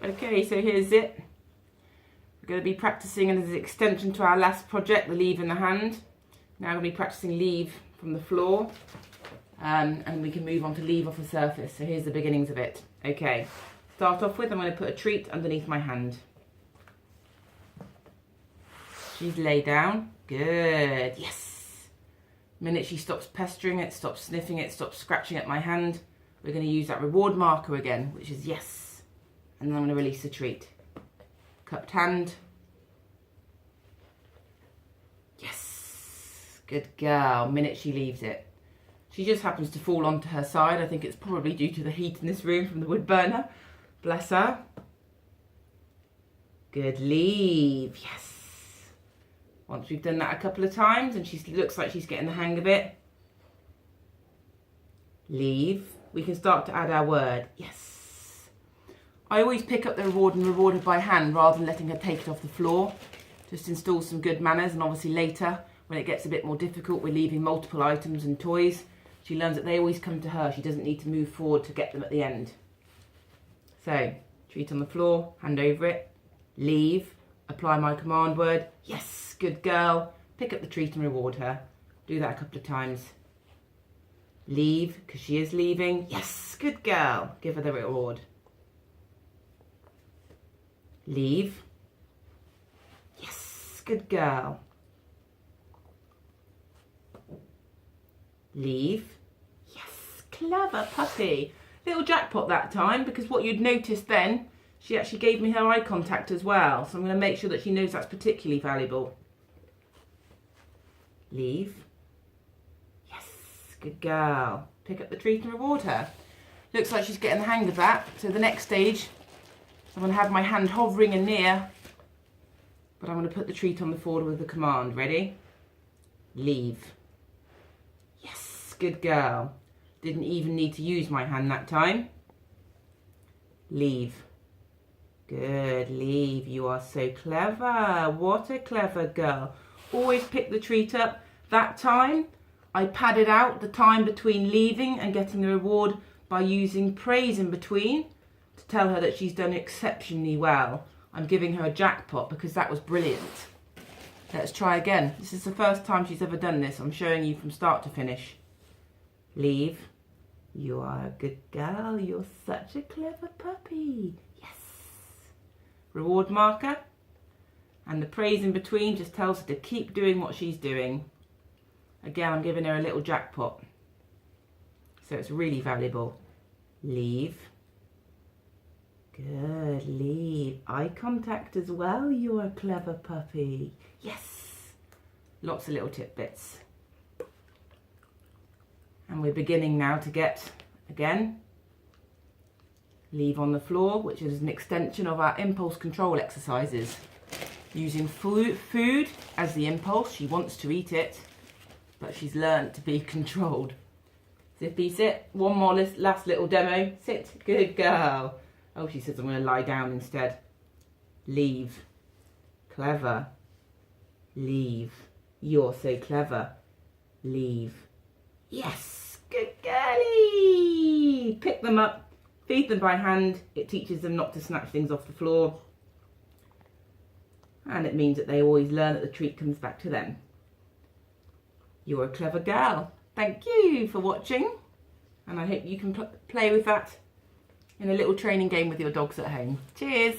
Okay, so here's it. We're going to be practicing as an extension to our last project, the leave in the hand. Now we're going to be practicing leave from the floor, and we can move on to leave off the surface. So here's the beginnings of it. Okay, start off with, I'm going to put a treat underneath my hand. She's laid down. Good, yes. The minute she stops pestering it, stops sniffing it, stops scratching at my hand, we're going to use that reward marker again, which is yes. And then I'm going to release the treat. Cupped hand. Yes. Good girl. Minute she leaves it. She just happens to fall onto her side. I think it's probably due to the heat in this room from the wood burner. Bless her. Good. Leave. Yes. Once we've done that a couple of times and she looks like she's getting the hang of it. Leave. We can start to add our word. Yes. I always pick up the reward and reward her by hand rather than letting her take it off the floor. Just installs some good manners, and obviously later, when it gets a bit more difficult, we're leaving multiple items and toys. She learns that they always come to her. She doesn't need to move forward to get them at the end. So, treat on the floor, hand over it, leave, apply my command word. Yes, good girl. Pick up the treat and reward her. Do that a couple of times. Leave, because she is leaving. Yes, good girl. Give her the reward. Leave. Yes, good girl. Leave. Yes, clever puppy. Little jackpot that time, because what you'd noticed then, she actually gave me her eye contact as well. So I'm going to make sure that she knows that's particularly valuable. Leave. Yes, good girl. Pick up the treat and reward her. Looks like she's getting the hang of that. So the next stage, I'm going to have my hand hovering and near, but I'm going to put the treat on the floor with the command. Ready? Leave. Yes, good girl. Didn't even need to use my hand that time. Leave. Good, leave. You are so clever. What a clever girl. Always pick the treat up. That time, I padded out the time between leaving and getting the reward by using praise in between to tell her that she's done exceptionally well. I'm giving her a jackpot because that was brilliant. Let's try again. This is the first time she's ever done this. I'm showing you from start to finish. Leave. You are a good girl. You're such a clever puppy. Yes. Reward marker. And the praise in between just tells her to keep doing what she's doing. Again, I'm giving her a little jackpot. So it's really valuable. Leave. Good, leave. Eye contact as well. You're a clever puppy. Yes. Lots of little tidbits. And we're beginning now to get, again, leave on the floor, which is an extension of our impulse control exercises. Using food as the impulse. She wants to eat it, but she's learned to be controlled. Zippy, sit. One more last little demo. Sit. Good girl. Oh, she says I'm going to lie down instead. Leave. Clever. Leave. You're so clever. Leave. Yes. Good girlie. Pick them up. Feed them by hand. It teaches them not to snatch things off the floor. And it means that they always learn that the treat comes back to them. You're a clever girl. Thank you for watching. And I hope you can play with that in a little training game with your dogs at home. Cheers.